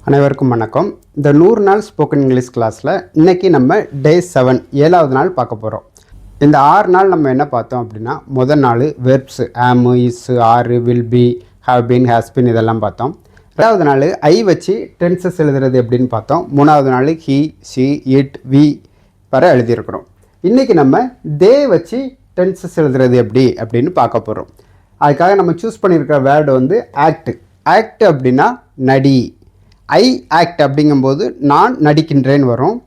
அனைவருக்கும் வணக்கம். இந்த 100 நாள் ஸ்போக்கன் இங்கிலீஷ் கிளாஸில் இன்றைக்கி நம்ம டே 7 7வது நாள் பார்க்க போகிறோம். இந்த 6 நாள் நம்ம என்ன பார்த்தோம் அப்படின்னா, முதல் நாள் verbs am, is, are, will be, have been, has been இதெல்லாம் பார்த்தோம். ரெண்டாவது நாள் ஐ வச்சு டென்சஸ் எழுதுறது எப்படின்னு பார்த்தோம். மூணாவது நாள் ஹி, ஷி, இட், வி வர எழுதியிருக்கிறோம். இன்றைக்கி நம்ம தே வச்சு டென்சஸ் எழுதுறது எப்படி அப்படின்னு பார்க்க போகிறோம். அதுக்காக நம்ம சூஸ் பண்ணியிருக்கிற வேர்டு வந்து ஆக்ட். ஆக்ட் அப்படின்னா நடி. ஐ ஆக்ட் அப்படிங்கும்போது நான் நடிக்கின்றேன் வரும்.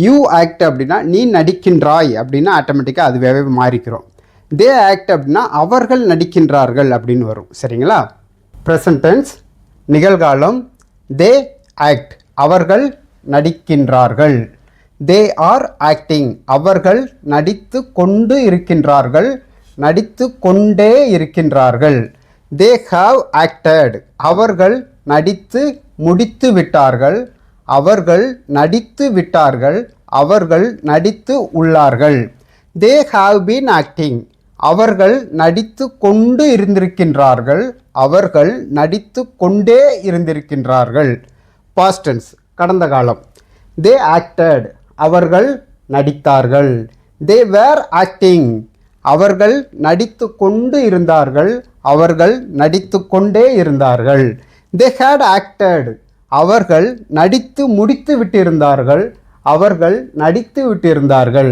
யூ ஆக்ட் அப்படின்னா நீ நடிக்கின்றாய் அப்படின்னா ஆட்டோமேட்டிக்காக அதுவே மாறிக்கிறோம். தே ஆக்ட் அப்படின்னா அவர்கள் நடிக்கின்றார்கள் அப்படின்னு வரும். சரிங்களா? ப்ரெசன்ட் டென்ஸ் நிகழ்காலம். தே ஆக்ட் அவர்கள் நடிக்கின்றார்கள். தே ஆர் ஆக்டிங் அவர்கள் நடித்து கொண்டு இருக்கின்றார்கள், நடித்து கொண்டே இருக்கின்றார்கள். தே ஹாவ் ஆக்டட் அவர்கள் நடித்து முடித்து விட்டார்கள், அவர்கள் நடித்து விட்டார்கள், அவர்கள் நடித்து உள்ளார்கள். தே ஹாவ் பீன் ஆக்டிங் அவர்கள் நடித்து கொண்டு இருந்திருக்கின்றார்கள், அவர்கள் நடித்து கொண்டே இருந்திருக்கின்றார்கள். பாஸ்ட் டென்ஸ் கடந்த காலம். தே ஆக்டட் அவர்கள் நடித்தார்கள். தே வேர் ஆக்டிங் அவர்கள் நடித்து கொண்டு இருந்தார்கள், அவர்கள் நடித்து கொண்டே இருந்தார்கள். They had acted அவர்கள் நடித்து முடித்து விட்டிருந்தார்கள், அவர்கள் நடித்து விட்டிருந்தார்கள்.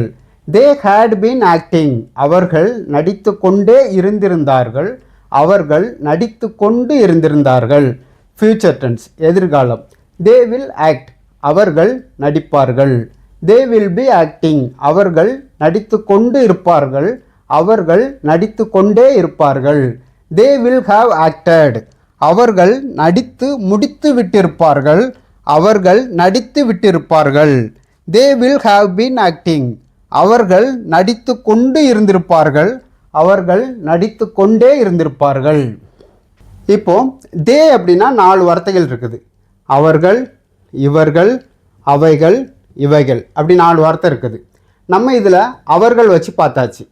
They had been acting அவர்கள் நடித்து கொண்டே இருந்திருந்தார்கள், அவர்கள் நடித்து கொண்டு இருந்திருந்தார்கள். Future tense எதிர்காலம். They will act அவர்கள் நடிப்பார்கள். They will be acting அவர்கள் நடித்து கொண்டு இருப்பார்கள், அவர்கள் நடித்து கொண்டே இருப்பார்கள். They will have acted அவர்கள் நடித்து முடித்து விட்டிருப்பார்கள், அவர்கள் நடித்து விட்டிருப்பார்கள். They will have been acting அவர்கள் நடித்து கொண்டு இருந்திருப்பார்கள், அவர்கள் நடித்து கொண்டே இருந்திருப்பார்கள். இப்போ தே அப்படின்னா 4 வார்த்தைகள் இருக்குது. அவர்கள், இவர்கள், அவைகள், இவைகள் அப்படி 4 வார்த்தை இருக்குது. நம்ம இதில் அவர்கள் வச்சு பார்த்தாச்சு.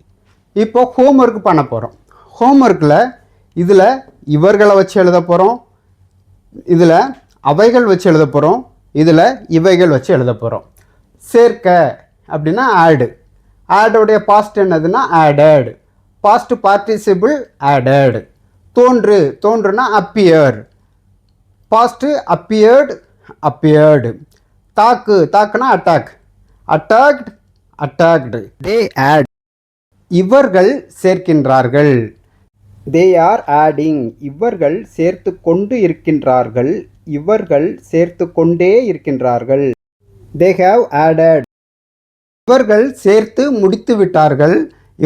இப்போ ஹோம்ஒர்க் பண்ண போகிறோம். ஹோம்ஒர்க்கில் இதில் இவர்களை வச்சு எழுத போகிறோம், இதில் அவைகள் வச்சு எழுத போகிறோம், இதில் இவைகள் வச்சு எழுத போகிறோம். சேர்க்க அப்படின்னா ஆடு. ஆடோடைய பாஸ்ட் என்னதுன்னா ஆடட். Past participle added. தோன்று, தோன்றுனா அப்பியர். Past appeared, appeared. தாக்கு, தாக்குனா attack. Attacked, attacked. They add இவர்கள் சேர்க்கின்றார்கள். தே ஆர் ஆடிங் இவர்கள் சேர்த்து கொண்டு இருக்கின்றார்கள், இவர்கள் சேர்த்து கொண்டே இருக்கின்றார்கள். தே ஹாவ் ஆடட் இவர்கள் சேர்த்து முடித்து விட்டார்கள்,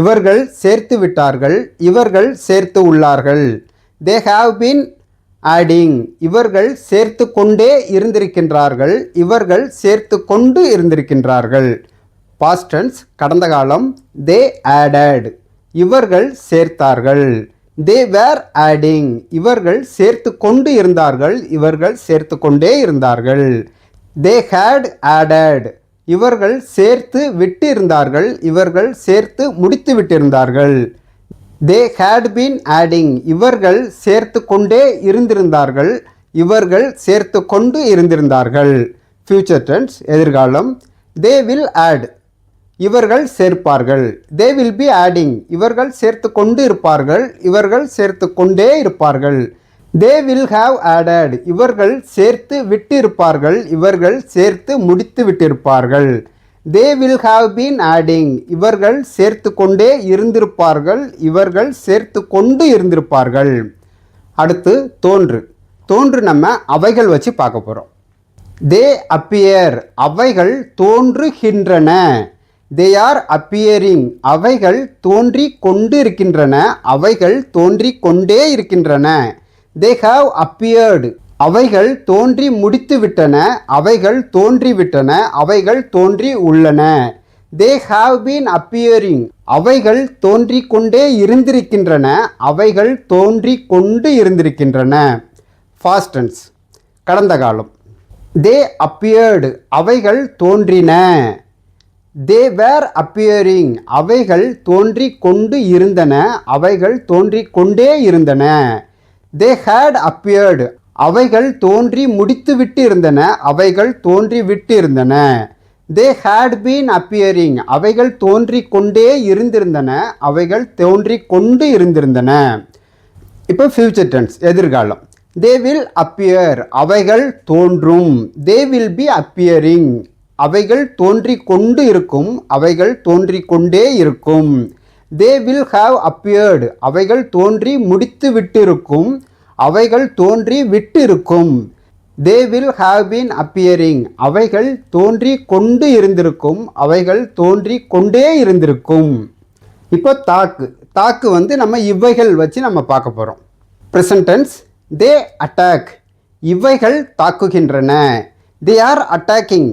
இவர்கள் சேர்த்து விட்டார்கள், இவர்கள் சேர்த்து உள்ளார்கள். தே ஹாவ் பீன் ஆடிங் இவர்கள் சேர்த்து கொண்டே இருந்திருக்கின்றார்கள், இவர்கள் சேர்த்து கொண்டு இருந்திருக்கின்றார்கள். பாஸ்ட் டென்ஸ் கடந்த காலம். தே ஆடட் இவர்கள் சேர்த்தார்கள். தே வேர் ஆடிங் இவர்கள் சேர்த்து கொண்டு இருந்தார்கள், இவர்கள் சேர்த்து கொண்டே இருந்தார்கள். தே ஹேட் ஆடட் இவர்கள் சேர்த்து விட்டு இருந்தார்கள், இவர்கள் சேர்த்து முடித்து விட்டிருந்தார்கள். தே ஹேட் பீன் ஆடிங் இவர்கள் சேர்த்து கொண்டே இருந்திருந்தார்கள், இவர்கள் சேர்த்து கொண்டு இருந்திருந்தார்கள். ஃபியூச்சர் டென்ஸ் எதிர்காலம். தே வில் ஆட் இவர்கள் சேர்ப்பார்கள். தே வில் பி ஆடிங் இவர்கள் சேர்த்து கொண்டு இருப்பார்கள், இவர்கள் சேர்த்து கொண்டே இருப்பார்கள். தே வில் ஹாவ் ஆடட் இவர்கள் சேர்த்து விட்டு இருப்பார்கள், இவர்கள் சேர்த்து முடித்து விட்டிருப்பார்கள். They will have been adding இவர்கள் சேர்த்து கொண்டே இருந்திருப்பார்கள், இவர்கள் சேர்த்து கொண்டு இருந்திருப்பார்கள். அடுத்து தோன்று. தோன்று நம்ம அவைகள் வச்சு பார்க்க போகிறோம். தே அப்பியர் அவைகள் தோன்றுகின்றன. தே ஆர் அப்பியரிங் அவைகள் தோன்றி கொண்டு இருக்கின்றன, அவைகள் தோன்றி கொண்டே இருக்கின்றன. தே ஹாவ் அப்பியர்டு அவைகள் தோன்றி முடித்து விட்டன, அவைகள் தோன்றிவிட்டன, அவைகள் தோன்றி உள்ளன. தே ஹாவ் பீன் அப்பியரிங் அவைகள் தோன்றி கொண்டே இருந்திருக்கின்றன, அவைகள் தோன்றி கொண்டு இருந்திருக்கின்றன. பாஸ்ட் டென்ஸ் கடந்த காலம். தே அப்பியர்டு அவைகள் தோன்றின. தே வேர் அப்பியரிங் அவைகள் தோன்றி கொண்டு இருந்தன, அவைகள் தோன்றி கொண்டே இருந்தன. தே ஹேட் அப்பியர்டு அவைகள் தோன்றி முடித்துவிட்டு இருந்தன. அவைகள் தோன்றி விட்டு இருந்தன. They had been appearing. அவைகள் தோன்றிக் கொண்டே இருந்திருந்தன. அவைகள் தோன்றிக் கொண்டு இருந்திருந்தன. இப்போ ஃபியூச்சர் டென்ஸ், எதிர்காலம். They will appear. அவைகள் தோன்றும். They will be appearing. அவைகள் தோன்றிக் கொண்டு இருக்கும். அவைகள் தோன்றிக் கொண்டே இருக்கும். They will have appeared. அவைகள் தோன்றி முடித்து விட்டிருக்கும். அவைகள் தோன்றி விட்டு இருக்கும். They will have been appearing. அவைகள் தோன்றி கொண்டு இருந்திருக்கும். அவைகள் தோன்றி கொண்டே இருந்திருக்கும். இப்போ தாக்கு நம்ம இவைகள் வச்சு நம்ம பார்க்க போகிறோம். Present tense, they attack. இவைகள் தாக்குகின்றன. They are attacking.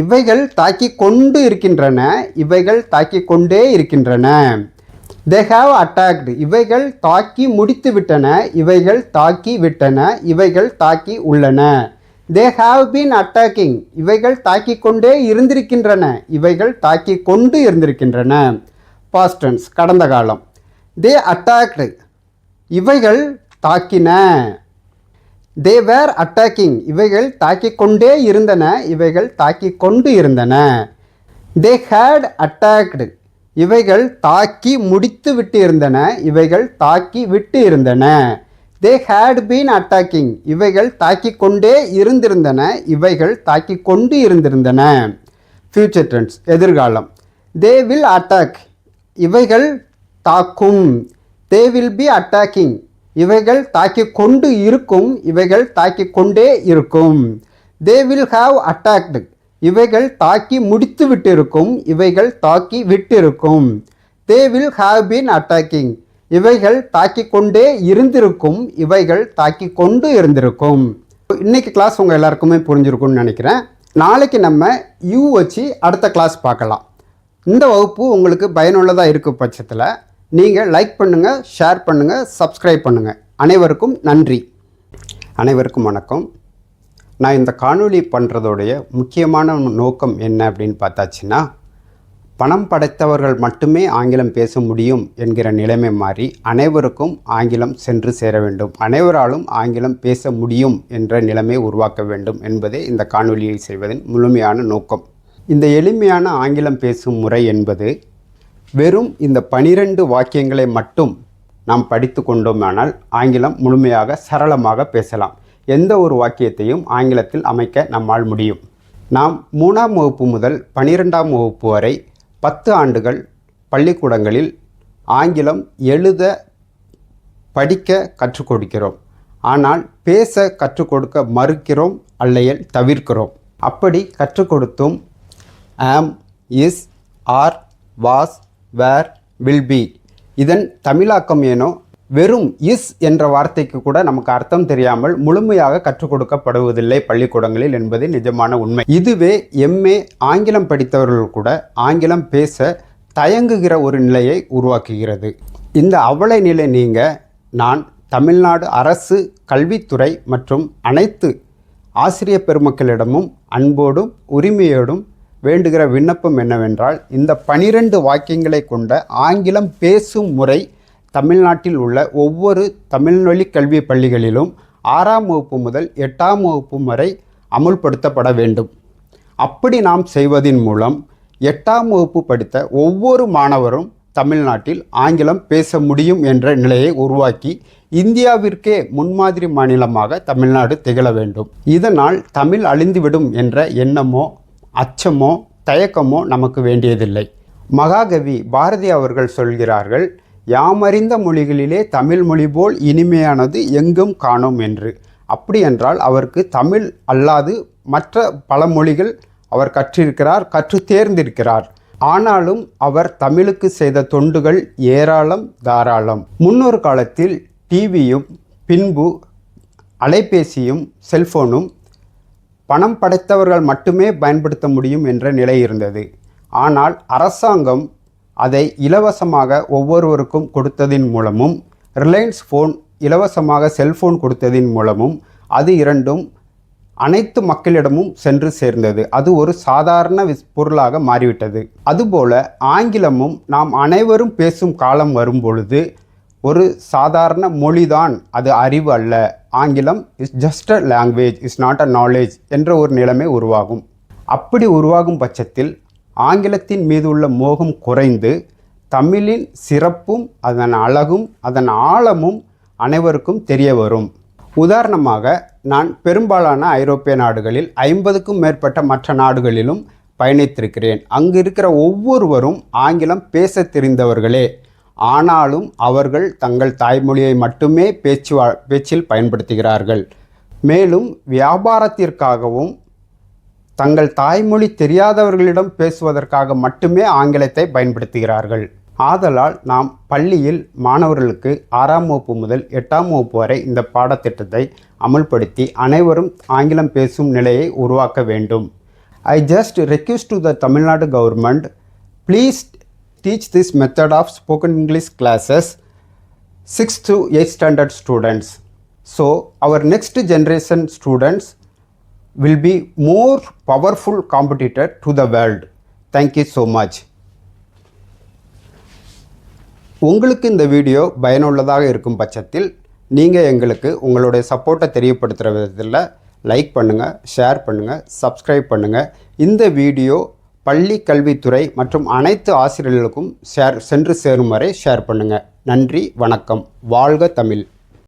இவைகள் தாக்கி கொண்டு இருக்கின்றன. இவைகள் தாக்கி கொண்டே இருக்கின்றன. They have attacked. இவைகள் தாக்கி முடித்து விட்டன. இவைகள் தாக்கி விட்டன. இவைகள் தாக்கி உள்ளன. They have been attacking. இவைகள் தாக்கி கொண்டே இருந்திருக்கின்றன. இவைகள் தாக்கி கொண்டு இருந்திருக்கின்றன. Past tense, கடந்த காலம். They attacked. இவைகள் தாக்கின. They were attacking. இவைகள் தாக்கி கொண்டே இருந்தன. இவைகள் தாக்கி கொண்டு இருந்தன. They had attacked. இவைகள் தாக்கி முடித்து விட்டு இருந்தன. இவைகள் தாக்கி விட்டு இருந்தன. They had been attacking. இவைகள் தாக்கி கொண்டே இருந்திருந்தன. இவைகள் தாக்கி கொண்டு இருந்திருந்தன. ஃபியூச்சர் டென்ஸ், எதிர்காலம். They will attack. இவைகள் தாக்கும். They will be attacking. இவைகள் தாக்கி கொண்டு இருக்கும். இவைகள் தாக்கி கொண்டே இருக்கும். They will have attacked. இவைகள் தாக்கி முடித்து விட்டிருக்கும். இவைகள் தாக்கி விட்டிருக்கும். They will have been attacking. இவைகள் தாக்கி கொண்டே இருந்திருக்கும். இவைகள் தாக்கி கொண்டு இருந்திருக்கும். இன்னைக்கு கிளாஸ் உங்கள் எல்லாருக்குமே புரிஞ்சிருக்கும்னு நினைக்கிறேன். நாளைக்கு நம்ம யூ வச்சு அடுத்த கிளாஸ் பார்க்கலாம். இந்த வகுப்பு உங்களுக்கு பயனுள்ளதாக இருக்கும் பட்சத்தில் நீங்கள் லைக் பண்ணுங்கள், ஷேர் பண்ணுங்கள், சப்ஸ்கிரைப் பண்ணுங்கள். அனைவருக்கும் நன்றி. அனைவருக்கும் வணக்கம். நான் இந்த காணொளி பண்ணுறதோடைய முக்கியமான நோக்கம் என்ன அப்படின்னு பார்த்தாச்சுன்னா, பணம் படைத்தவர்கள் மட்டுமே ஆங்கிலம் பேச முடியும் என்கிற நிலைமை மாறி அனைவருக்கும் ஆங்கிலம் சென்று சேர வேண்டும், அனைவராலும் ஆங்கிலம் பேச முடியும் என்ற நிலைமை உருவாக்க வேண்டும் என்பதே இந்த காணொளியை செய்வதன் முழுமையான நோக்கம். இந்த எளிமையான ஆங்கிலம் பேசும் முறை என்பது வெறும் இந்த 12 வாக்கியங்களை மட்டும் நாம் படித்து கொண்டோமானால் ஆங்கிலம் முழுமையாக சரளமாக பேசலாம். எந்த ஒரு வாக்கியத்தையும் ஆங்கிலத்தில் அமைக்க நம்மால் முடியும். நாம் 3ஆம் வகுப்பு முதல் 12ஆம் வகுப்பு வரை 10 ஆண்டுகள் பள்ளிக்கூடங்களில் ஆங்கிலம் எழுத படிக்க கற்றுக் கொடுக்கிறோம். ஆனால் பேச கற்றுக் கொடுக்க மறுக்கிறோம், அல்லையல் தவிர்க்கிறோம். அப்படி கற்றுக் கொடுத்தும் am, is, are, was, were, will be இதன் தமிழாக்கம் ஏனோ வெறும் இஸ் என்ற வார்த்தைக்கு கூட நமக்கு அர்த்தம் தெரியாமல் முழுமையாக கற்றுக் கொடுக்கப்படுவதில்லை பள்ளிக்கூடங்களில் என்பது நிஜமான உண்மை. இதுவே எம்ஏ ஆங்கிலம் படித்தவர்கள் கூட ஆங்கிலம் பேச தயங்குகிற ஒரு நிலையை உருவாக்குகிறது. இந்த அவல நிலை நீங்க நான் தமிழ்நாடு அரசு கல்வித்துறை மற்றும் அனைத்து ஆசிரியர் பெருமக்களிடமும் அன்போடும் உரிமையோடும் வேண்டுகிற விண்ணப்பம் என்னவென்றால், இந்த 12 வாக்கியங்களை கொண்ட ஆங்கிலம் பேசும் முறை தமிழ்நாட்டில் உள்ள ஒவ்வொரு தமிழ்வழி கல்வி பள்ளிகளிலும் 6ஆம் வகுப்பு முதல் 8ஆம் வகுப்பு வரை அமுல்படுத்தப்பட வேண்டும். அப்படி நாம் செய்வதின் மூலம் 8ஆம் வகுப்பு படித்த ஒவ்வொரு மாணவரும் தமிழ்நாட்டில் ஆங்கிலம் பேச முடியும் என்ற நிலையை உருவாக்கி இந்தியாவிற்கே முன்மாதிரி மாநிலமாக தமிழ்நாடு திகழ வேண்டும். இதனால் தமிழ் அழிந்துவிடும் என்ற எண்ணமோ அச்சமோ தயக்கமோ நமக்கு வேண்டியதில்லை. மகாகவி பாரதி அவர்கள் சொல்கிறார்கள், யாமறிந்த மொழிகளிலே தமிழ் மொழி போல் இனிமையானது எங்கும் காணோம் என்று. அப்படி என்றால் அவருக்கு தமிழ் அல்லாது மற்ற பல மொழிகள் அவர் கற்றிருக்கிறார், கற்று தேர்ந்திருக்கிறார். ஆனாலும் அவர் தமிழுக்கு செய்த தொண்டுகள் ஏராளம் தாராளம். முன்னொரு காலத்தில் டிவியும் பின்பு அலைபேசியும் செல்போனும் பணம் படைத்தவர்கள் மட்டுமே பயன்படுத்த முடியும் என்ற நிலை இருந்தது. ஆனால் அரசாங்கம் அதை இலவசமாக ஒவ்வொருவருக்கும் கொடுத்ததின் மூலமும், ரிலையன்ஸ் ஃபோன் இலவசமாக செல்ஃபோன் கொடுத்ததின் மூலமும் அது இரண்டும் அனைத்து மக்களிடமும் சென்று சேர்ந்தது. அது ஒரு சாதாரண பொருளாக மாறிவிட்டது. அதுபோல ஆங்கிலமும் நாம் அனைவரும் பேசும் காலம் வரும்பொழுது ஒரு சாதாரண மொழிதான், அது அறிவு அல்ல. ஆங்கிலம் is just a language, is not a knowledge என்ற ஒரு நிலைமை உருவாகும். அப்படி உருவாகும் பட்சத்தில் ஆங்கிலத்தின் மீது உள்ள மோகம் குறைந்து தமிழின் சிறப்பும் அதன் அழகும் அதன் ஆழமும் அனைவருக்கும் தெரிய வரும். உதாரணமாக, நான் பெரும்பாலான ஐரோப்பிய நாடுகளில் 50க்கும் மேற்பட்ட மற்ற நாடுகளிலும் பயணித்திருக்கிறேன். அங்கு இருக்கிற ஒவ்வொருவரும் ஆங்கிலம் பேச தெரிந்தவர்களே. ஆனாலும் அவர்கள் தங்கள் தாய்மொழியை மட்டுமே பேச்சில் பயன்படுத்துகிறார்கள். மேலும் வியாபாரத்திற்காகவும் தங்கள் தாய்மொழி தெரியாதவர்களிடம் பேசுவதற்காக மட்டுமே ஆங்கிலத்தை பயன்படுத்துகிறார்கள். ஆதலால் நாம் பள்ளியில் மாணவர்களுக்கு 6ஆம் வகுப்பு முதல் 8ஆம் வகுப்பு வரை இந்த பாடத்திட்டத்தை அமல்படுத்தி அனைவரும் ஆங்கிலம் பேசும் நிலையை உருவாக்க வேண்டும். I just request to the Tamil Nadu government, please teach this method of spoken English classes 6th to 8th standard students. So our next generation students will be more powerful competitor to the world. Thank you so much. உங்களுக்கு இந்த video பயனுள்ளதாக இருக்கும் பட்சத்தில் நீங்கள் எங்களுக்கு உங்களுடைய சப்போர்ட்டை தெரியப்படுத்துகிற விதத்தில் லைக் பண்ணுங்கள், ஷேர் பண்ணுங்கள், சப்ஸ்கிரைப் பண்ணுங்கள். இந்த வீடியோ பள்ளி கல்வித்துறை மற்றும் அனைத்து ஆசிரியர்களுக்கும் சென்று சேரும் வரை ஷேர் பண்ணுங்கள். நன்றி, வணக்கம். வாழ்க தமிழ்.